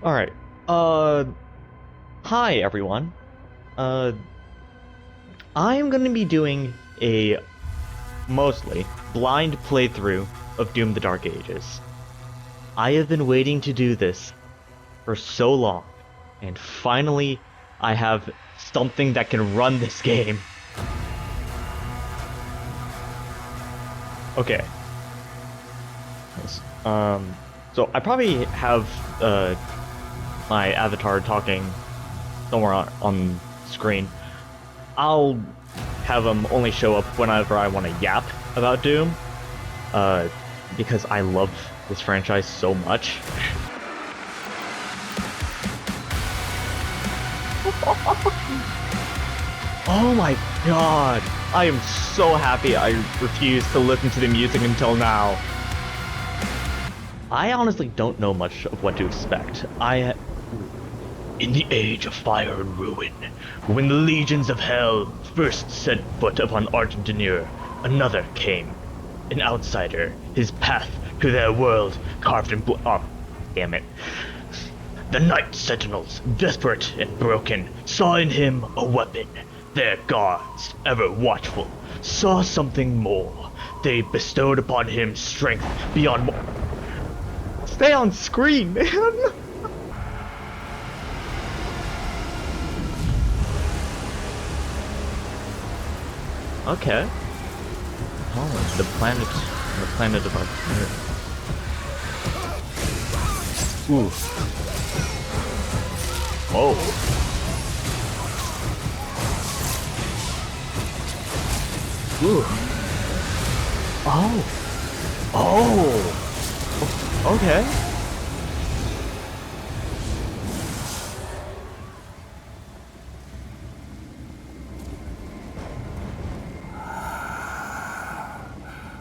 Alright. Hi everyone. Uh, I am gonna be doing a mostly blind playthrough of Doom the Dark Ages. I have been waiting to do this for so long, and finally I have something that can run this game. Okay. Yes. So I probably have my avatar talking somewhere on screen. I'll have him only show up whenever I want to yap about Doom, because I love this franchise so much. Oh my god! I am so happy I refused to listen to the music until now. I honestly don't know much of what to expect. In the age of fire and ruin, when the legions of hell first set foot upon Argentineur, another came. An outsider, his path to their world carved in blood. Oh, damn it. The Night Sentinels, desperate and broken, saw in him a weapon. Their gods, ever watchful, saw something more. They bestowed upon him strength beyond more. Stay on screen, man! Okay. Oh, the planet of our Ooh. Oh. Ooh. Oh. Oh. Okay.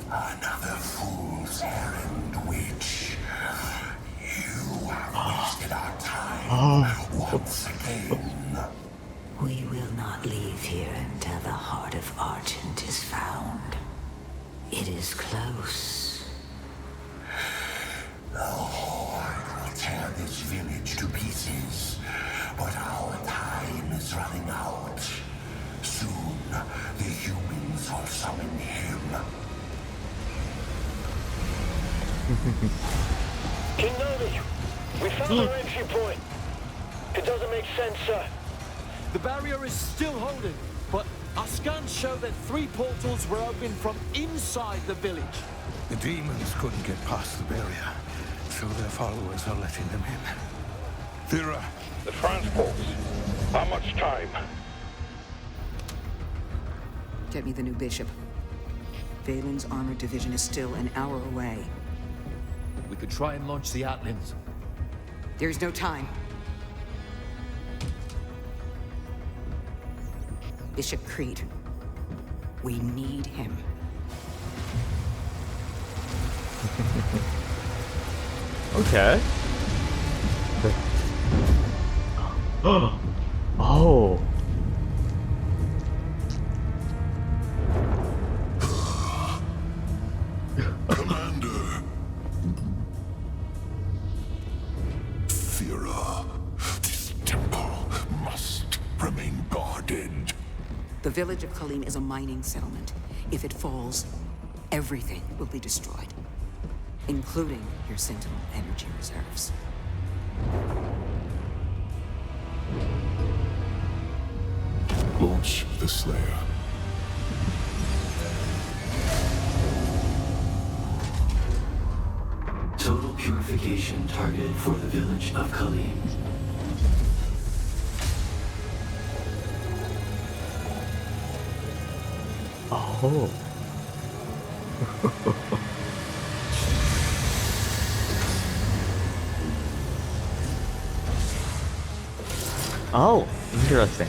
Another fool's errand, witch. You have wasted our time once again. We will not leave here until the heart of Argent is found. It is close. The Horde will tear this village to pieces, but our time is running out. Soon, the humans will summon him. King Novi, we found our entry point. It doesn't make sense, sir. The barrier is still holding, but our scans show that 3 portals were opened from inside the village. The demons couldn't get past the barrier, so their followers are letting them in. Thera. The transports. How much time? Get me the new bishop. Valen's armored division is still an hour away. We could try and launch the Atlands. There's no time. Bishop Creed. We need him. Okay. Oh. Commander. Thera, this temple must remain guarded. The village of Khalim is a mining settlement. If it falls, everything will be destroyed, including your Sentinel energy reserves. Launch the Slayer. Total purification targeted for the village of Khalim. Oh. Oh, interesting.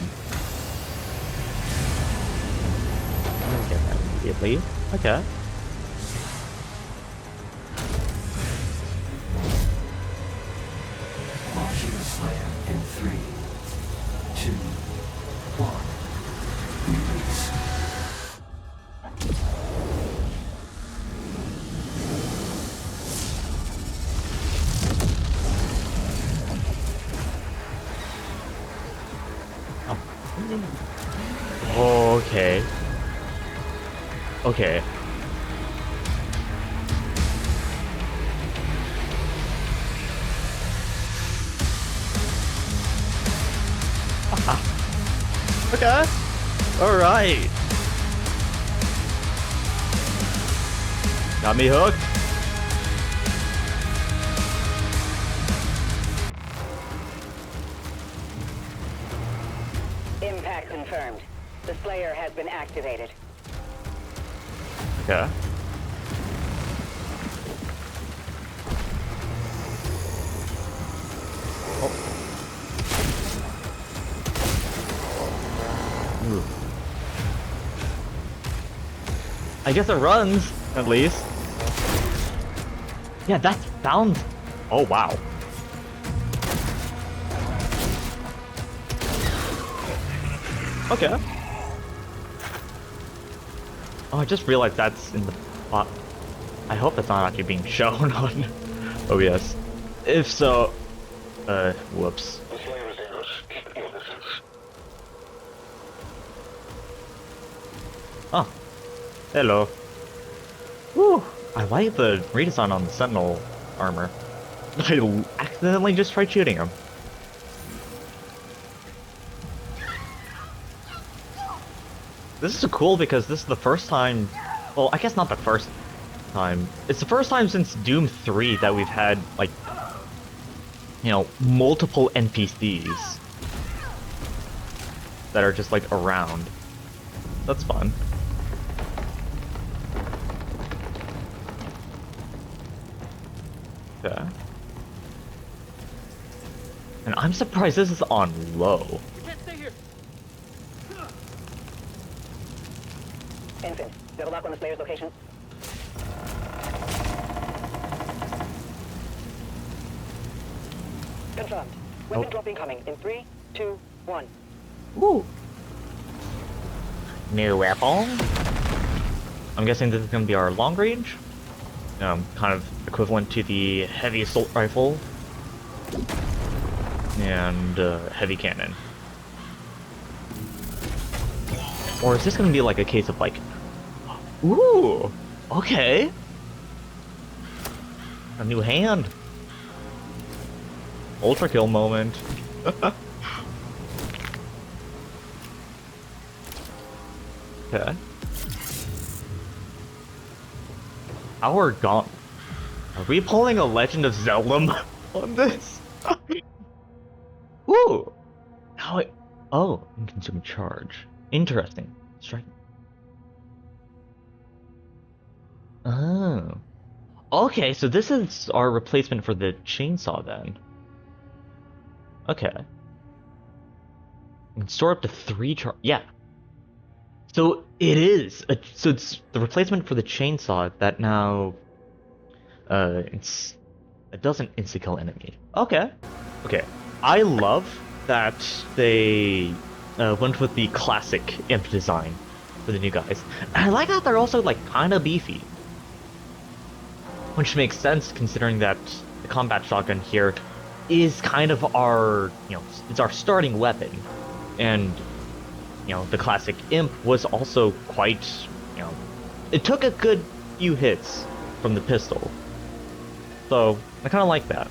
I'm gonna get that immediately. Okay. Launching the Slayer in 3, 2, 1. Release. Okay. Okay. Alright. Got me hooked. Impact confirmed. The Slayer has been activated. Okay. Ooh. I guess it runs, at least. Yeah, that sounds... Oh, wow. Okay. Oh, I just realized that's in the plot. I hope that's not actually being shown on OBS. If so... whoops. The Slayer is innocent. Oh. Hello. Woo! I like the redesign on the Sentinel armor. I accidentally just tried shooting him. This is cool because this is the first time... Well, I guess not the first time. It's the first time since Doom 3 that we've had, like... You know, multiple NPCs that are just, like, around. That's fun. Okay. And I'm surprised this is on low. We can't stay here. Ensign, you have a lock on the Slayer's location? Confirmed. Weapon drop incoming in 3, 2, 1. Woo! New weapon. I'm guessing this is gonna be our long range. Kind of equivalent to the heavy assault rifle and heavy cannon. Or is this gonna be like a case of like, ooh, okay, a new hand, ultra kill moment. Okay. Our gaunt. Are we pulling a Legend of Zelda on this? Ooh! How it. Oh, consume charge. Interesting. Strike. Oh. Okay, so this is our replacement for the chainsaw then. Okay. You can store up to 3 charge. Yeah. So it is. So it's the replacement for the chainsaw that now. It doesn't insta-kill enemy. Okay. Okay. I love that they went with the classic imp design for the new guys. And I like that they're also like kind of beefy, which makes sense considering that the combat shotgun here is kind of our, it's our starting weapon, and the classic imp was also quite, it took a good few hits from the pistol. So, I kind of like that.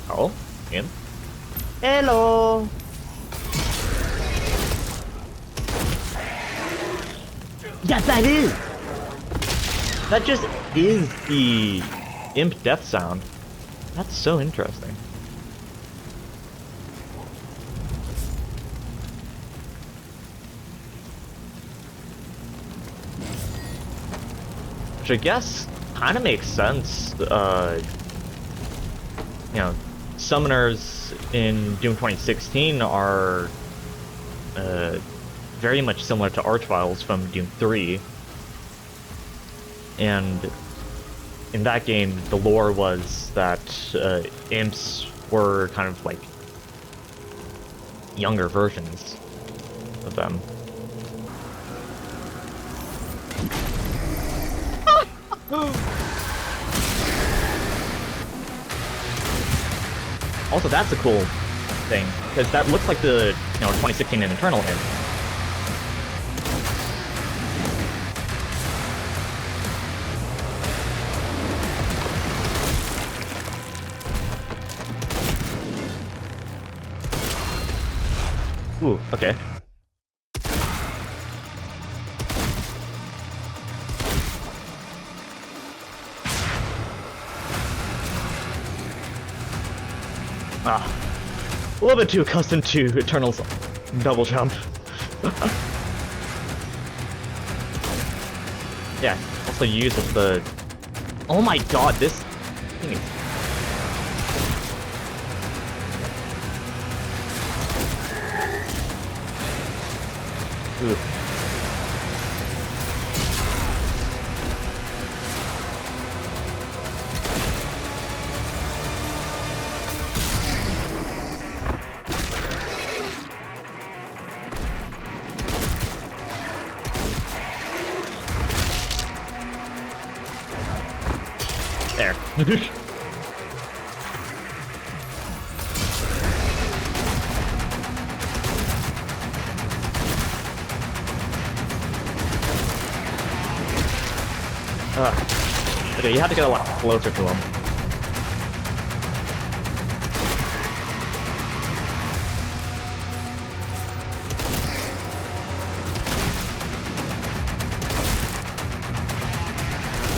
Oh, imp. Hello! Yeah, that is! That just is the imp death sound. That's so interesting. Which I guess kind of makes sense. Summoners in Doom 2016 are very much similar to Archviles from Doom 3. And in that game, the lore was that imps were kind of like younger versions of them. Also, that's a cool thing, because that looks like the 2016 and Eternal imp. Ooh, okay. Ah, a little bit too accustomed to Eternal's double jump. Yeah, also uses the... Oh my god, this thing is... Ooh. There. Okay, you have to get a lot closer to him.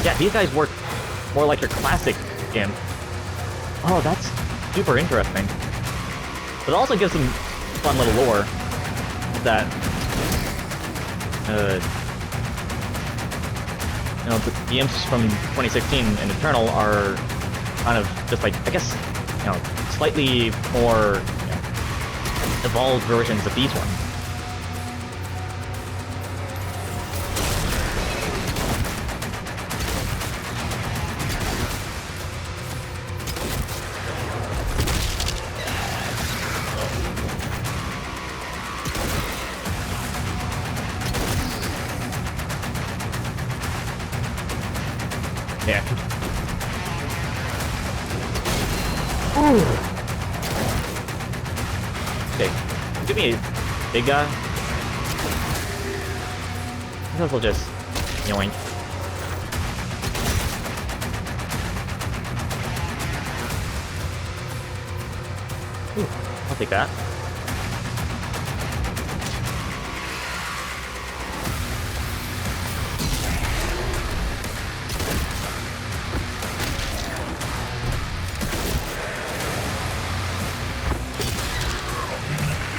Yeah, these guys work more like your classic game. Oh, that's super interesting. But it also gives some fun little lore that, you know, the imps from 2016 and Eternal are kind of just like, I guess, you know, slightly more, you know, evolved versions of these ones. Yeah. Ooh. Okay, give me a big guy. This will just yoink. Ooh, I'll take that.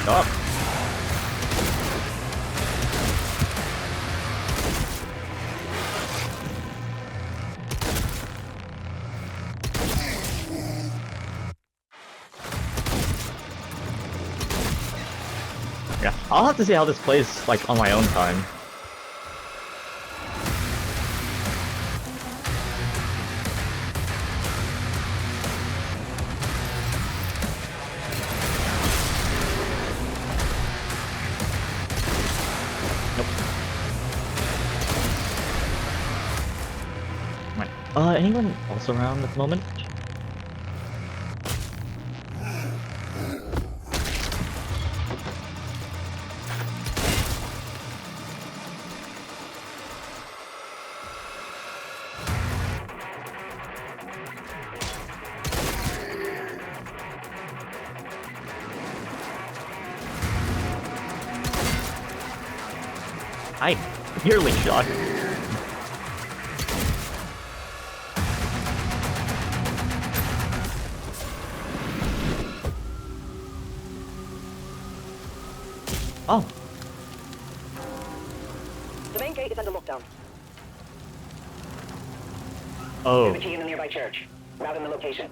Up. Yeah, I'll have to see how this plays, like, on my own time. Anyone else around at the moment? I nearly shot. Oh. The main gate is under lockdown. Oh. There's a key in the nearby church. Route in the location.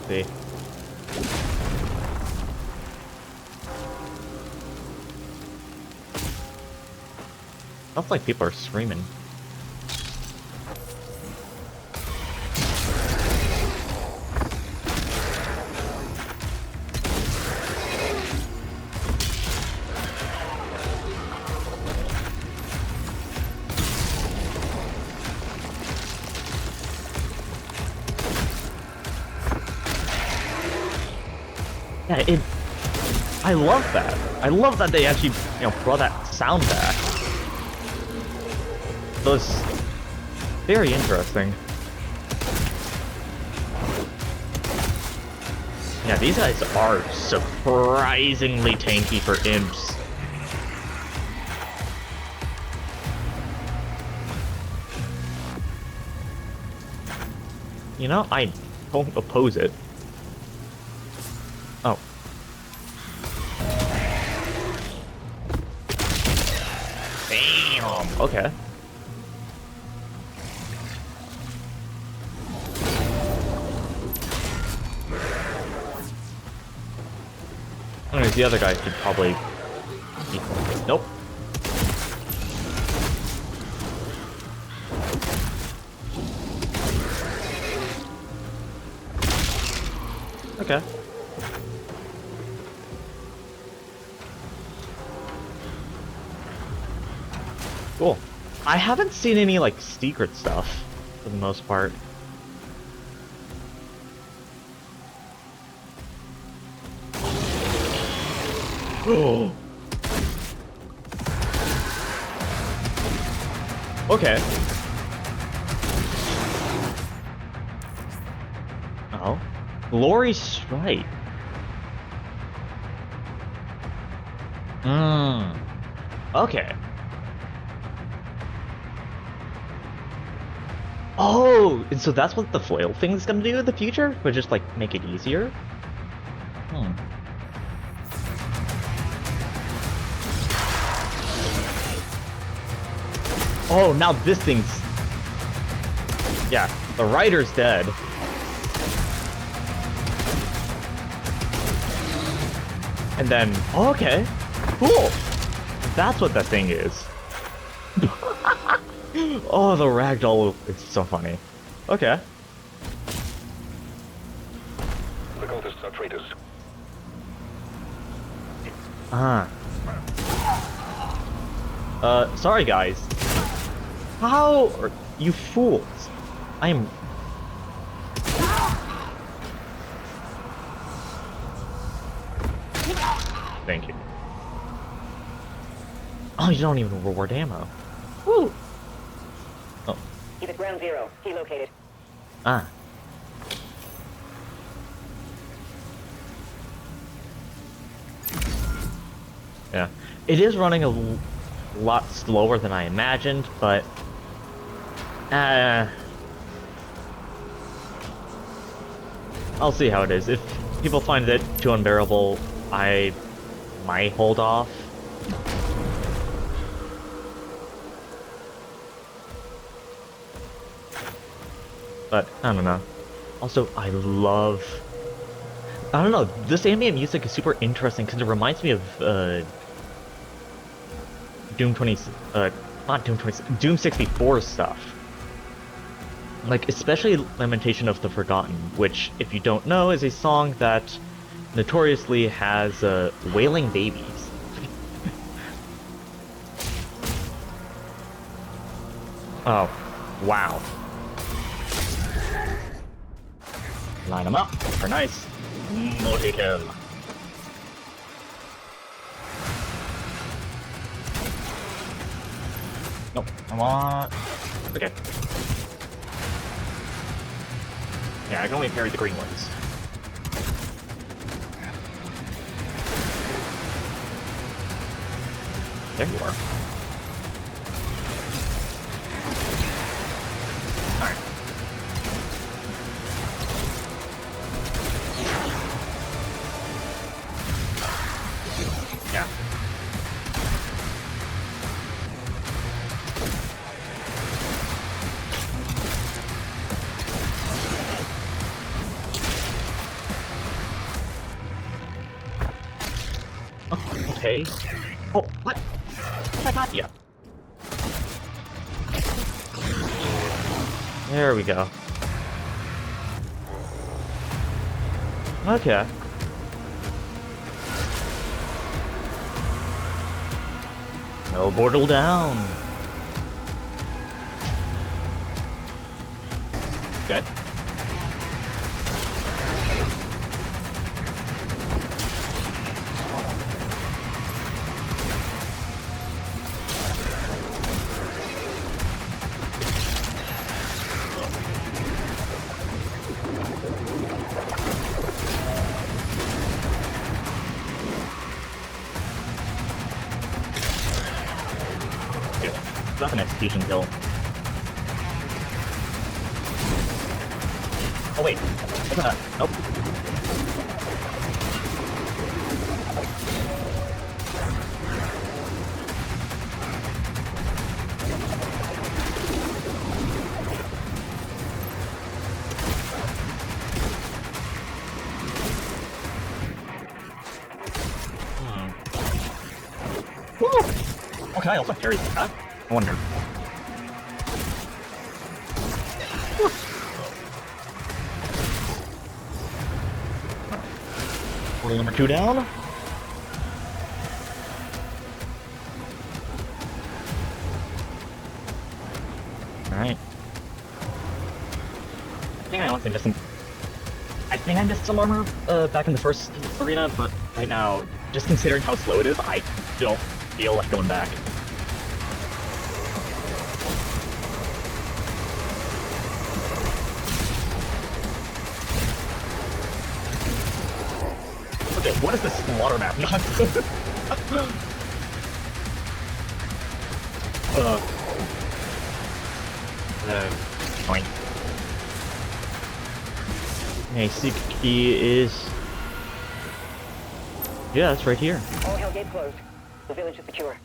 See. Sounds like people are screaming. Yeah, I love that. I love that they actually, you know, brought that sound back. That was very interesting. Yeah, these guys are surprisingly tanky for imps. You know, I don't oppose it. Oh. Damn! Okay. Anyways, the other guy could probably... Nope. Okay. Cool. I haven't seen any, like, secret stuff, for the most part. Oh. Okay. Oh. Glory Strike. Okay. Oh, and so that's what the flail thing is gonna do in the future? But just, like, make it easier? Oh, now this thing's... Yeah, the rider's dead. And then... Oh, okay. Cool! That's what that thing is. Oh, the ragdoll... It's so funny. Okay. The cultists are traitors. Sorry guys. How are you fools? I am... Thank you. Oh, you don't even reward ammo. Woo! Oh. He's at ground zero. He located. Ah. Yeah. It is running a lot slower than I imagined, but... I'll see how it is. If people find it too unbearable, I might hold off. But, I don't know. Also, I don't know, this ambient music is super interesting because it reminds me of, Doom 64 stuff. Like, especially Lamentation of the Forgotten, which, if you don't know, is a song that notoriously has, wailing babies. Oh, wow. Line them up. They're nice. Multi-kill. Nope. I want... Okay. Yeah, I can only parry the green ones. There you are. Alright. Yeah. Oh, okay. Oh, what? I got you. There we go. Okay. No portal down. Okay. That's an execution kill. Oh wait, look at that. Nope. Oh, can I also parry that? I wonder. Portal number 2 down. Alright. I think I missed some armor back in the first arena, but right now, just considering how slow it is, I don't feel like going back. Okay, what is this water map nonsense? Point. Hey, secret key is... Yeah, that's right here. All hell gates closed. The village is secure.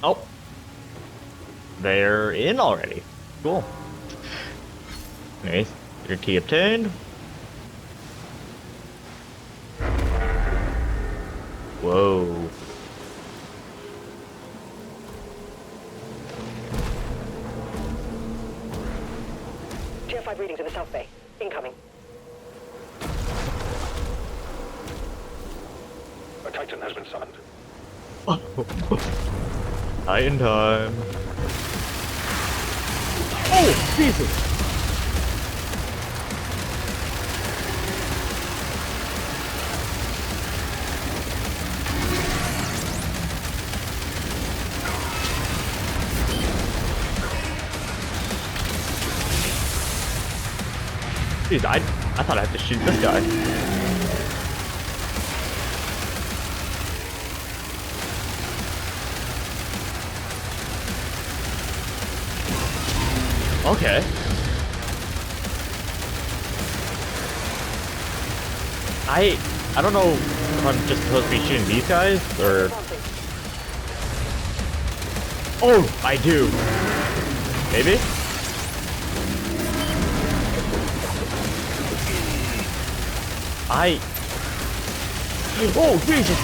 Oh. They're in already. Cool. Anyways, your key obtained. Whoa. Tier 5 readings in the South Bay. Incoming. A Titan has been summoned. Titan time. Oh, Jesus! Dude, I thought I had to shoot this guy. Okay. I don't know if I'm just supposed to be shooting these guys, or... Oh, I do. Maybe? Oh, Jesus!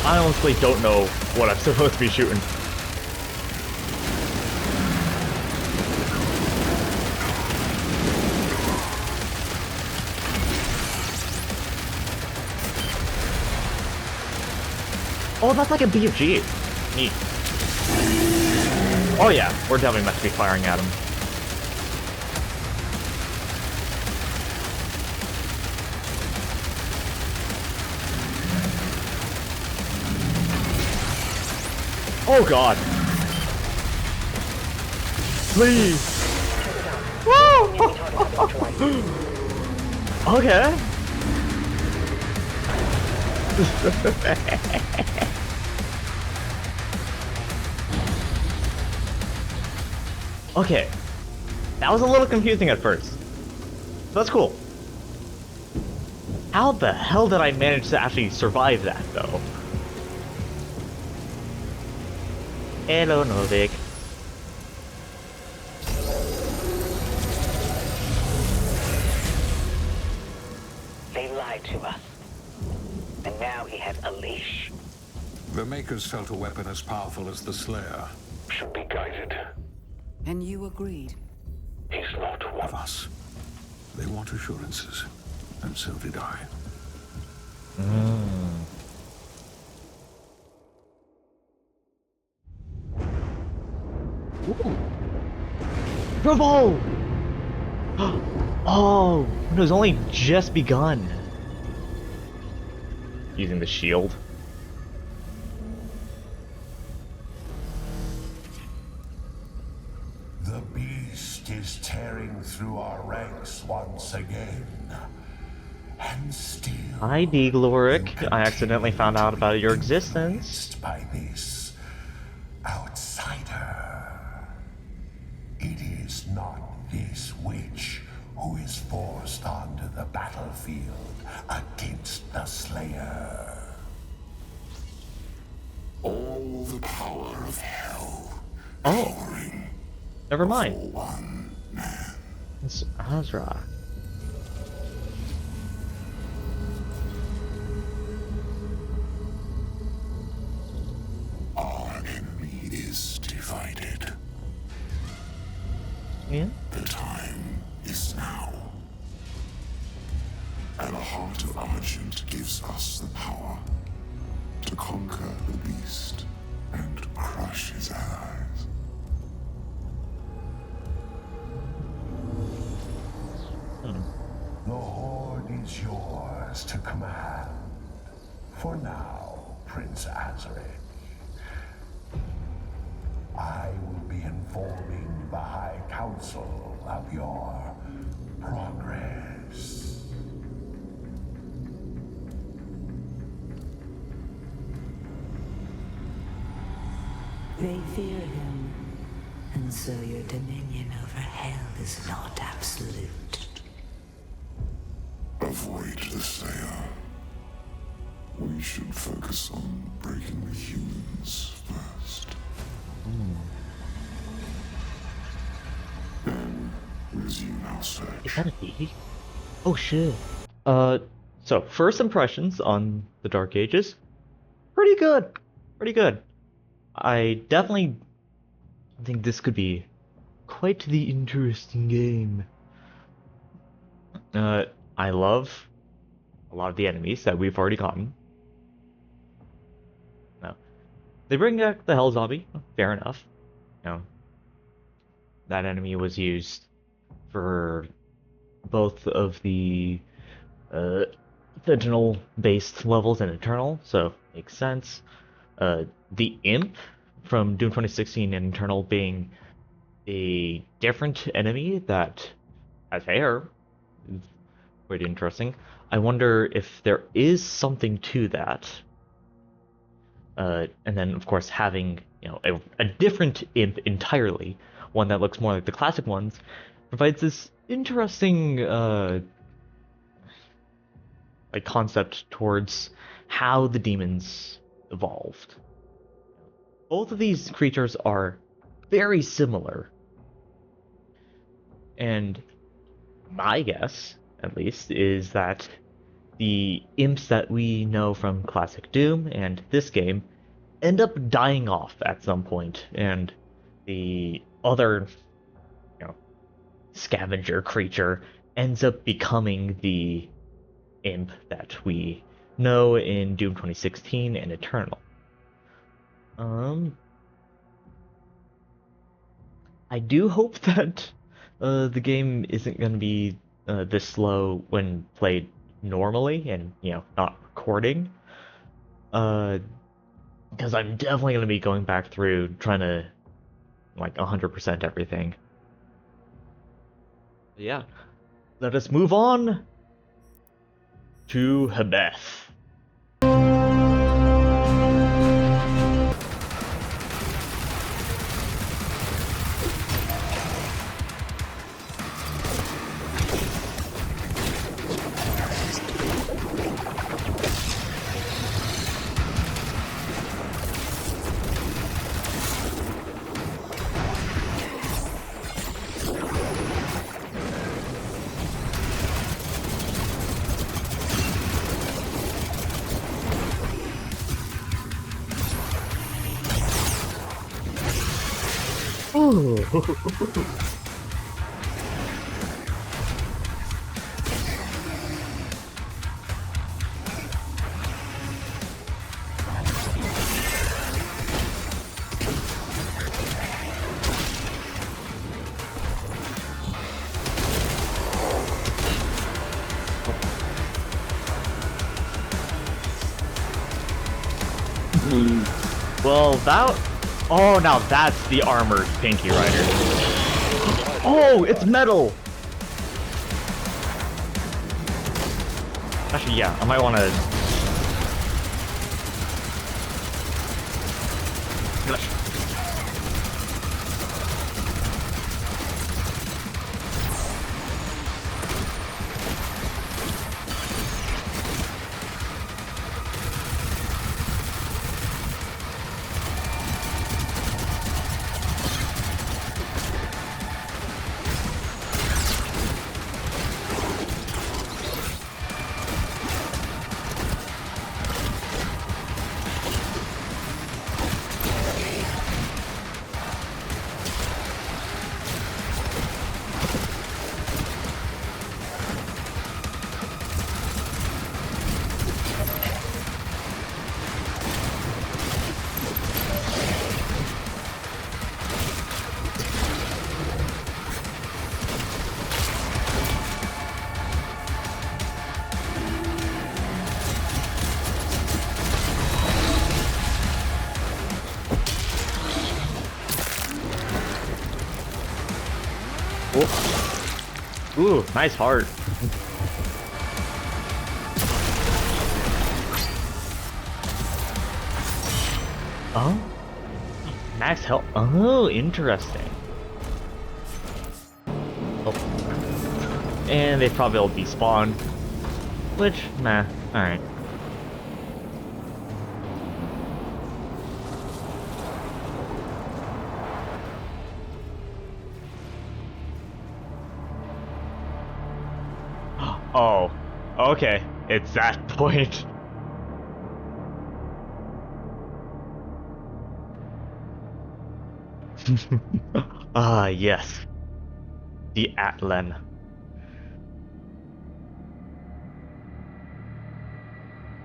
I honestly don't know what I'm supposed to be shooting. Oh, that's like a BFG. Neat. Oh yeah, we're definitely meant to be firing at him. Oh god. Please. Okay. Okay. That was a little confusing at first. That's cool. How the hell did I manage to actually survive that, though? Hello, Novik. They lied to us. And now he has a leash. The Makers felt a weapon as powerful as the Slayer. Should be guided. And you agreed. He's not one Of us. They want assurances. And so did I. Ooh. Bravo! Oh, it was only just begun. Using the shield. The beast is tearing through our ranks once again. And still... Hi, Degloric. I accidentally found out about your existence. ...by this outsider. It is not this witch who is forced onto the battlefield against the Slayer. All the power of hell. Oh. Never mind. One man. It's Azra. Our enemy is divided. Yeah? The time is now. And the heart of Argent gives us the power to conquer the beast and crush his allies. The Horde is yours to command. For now, Prince Azarek. I will be informing the High Council of your progress. They fear him, and so your dominion over hell is not absolute. Avoid the Slayer. We should focus on breaking the humans first. Then resume our search. Is that a bee? Oh shit. So first impressions on the Dark Ages, pretty good. Pretty good. I definitely think this could be quite the interesting game. I love a lot of the enemies that we've already gotten. No. They bring back the Hell Zombie, fair enough. You know, that enemy was used for both of the Sentinel-based levels in Eternal, so makes sense. The Imp from Doom 2016 and Eternal being a different enemy that has hair is pretty interesting. I wonder if there is something to that. And then, of course, having a different Imp entirely, one that looks more like the classic ones, provides this interesting like concept towards how the demons evolved. Both of these creatures are very similar, and my guess, at least, is that the imps that we know from classic Doom and this game end up dying off at some point, and the other scavenger creature ends up becoming the imp that we know in Doom 2016 and Eternal. I do hope that the game isn't going to be this slow when played normally and, not recording. Because I'm definitely going to be going back through trying to, 100% everything. But yeah, let us move on to Hebeth. Well, that... Oh, now that's the armored Pinky Rider. Oh, it's metal! Actually, yeah, I might want to... Ooh, nice heart. Oh? Max health. Oh, interesting. Oh. And they probably all despawned. Which, nah, alright. Oh, okay. It's that point. Ah, yes. The Atlan.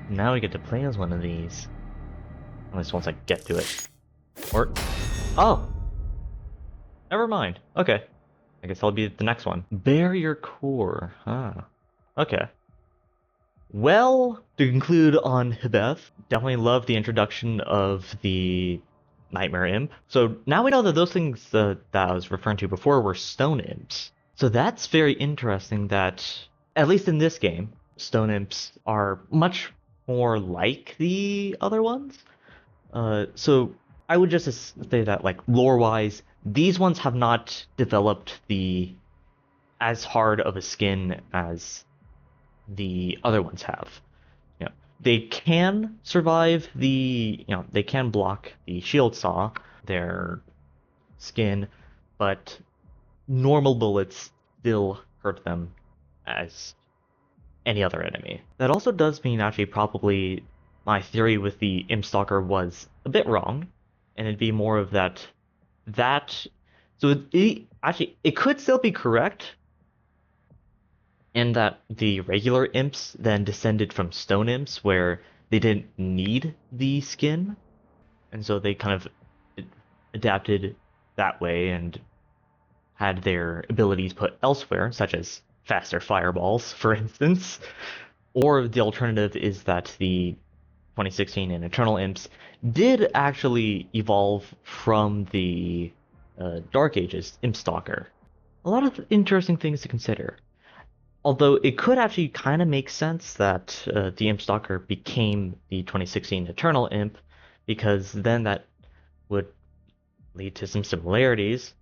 Now we get to play as one of these. At least once I get to it. Or... Oh! Never mind. Okay. I guess I'll be the next one. Barrier core. Huh. Okay. Well, to conclude on Hebeth, definitely love the introduction of the Nightmare Imp. So now we know that those things that I was referring to before were stone imps. So that's very interesting that, at least in this game, stone imps are much more like the other ones. So I would just say that, like, lore-wise, these ones have not developed as hard of a skin as the other ones have. You know, they can survive they can block the shield saw, their skin, but normal bullets still hurt them as any other enemy. That also does mean actually probably my theory with the Imp Stalker was a bit wrong, and it'd be more of that so it could still be correct, and that the regular imps then descended from stone imps where they didn't need the skin, and so they kind of adapted that way and had their abilities put elsewhere, such as faster fireballs, for instance. Or the alternative is that the 2016 and Eternal Imps did actually evolve from the Dark Ages Imp Stalker. A lot of interesting things to consider. Although it could actually kind of make sense that the Imp Stalker became the 2016 Eternal Imp, because then that would lead to some similarities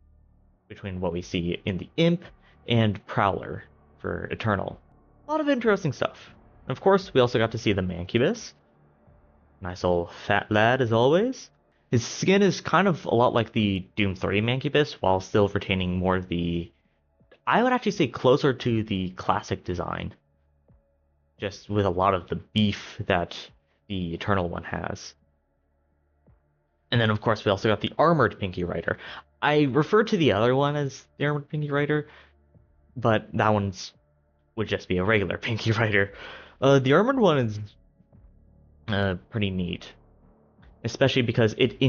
between what we see in the Imp and Prowler for Eternal. A lot of interesting stuff. And of course, we also got to see the Mancubus. Nice old fat lad as always. His skin is kind of a lot like the Doom 3 Mancubus, while still retaining more of the, I would actually say, closer to the classic design. Just with a lot of the beef that the Eternal one has. And then of course we also got the Armored Pinky Rider. I refer to the other one as the Armored Pinky Rider, but that would just be a regular Pinky Rider. The Armored one is pretty neat, especially because it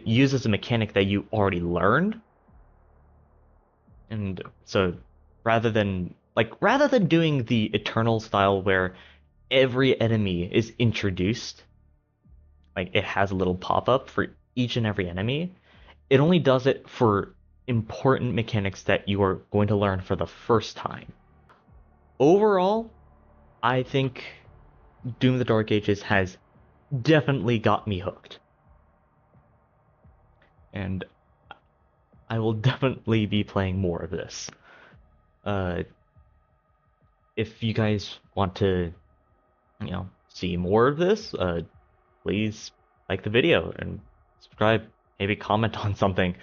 uses a mechanic that you already learned, and so rather than doing the Eternal style where every enemy is introduced, like it has a little pop-up for each and every enemy, it only does it for important mechanics that you are going to learn for the first time. Overall, I think Doom the Dark Ages has definitely got me hooked. And I will definitely be playing more of this. If you guys want to, see more of this, please like the video and subscribe, maybe comment on something.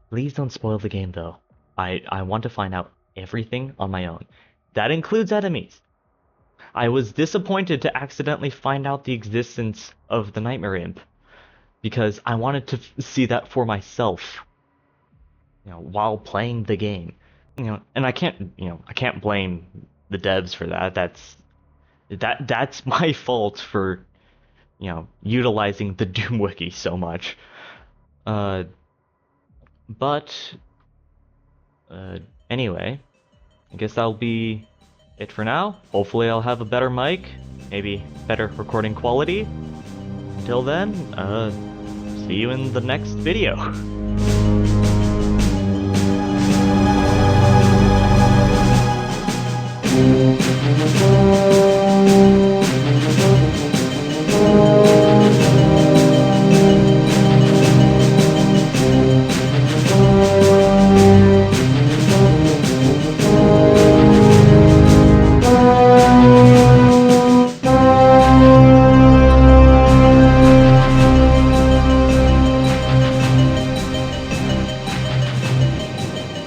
Please don't spoil the game though. I want to find out everything on my own. That includes enemies. I was disappointed to accidentally find out the existence of the Nightmare Imp, because I wanted to see that for myself, while playing the game. And I can't blame the devs for that. That's my fault for, utilizing the Doom Wiki so much. But anyway, I guess that'll be it for now. Hopefully I'll have a better mic, maybe better recording quality. Until then, see you in the next video.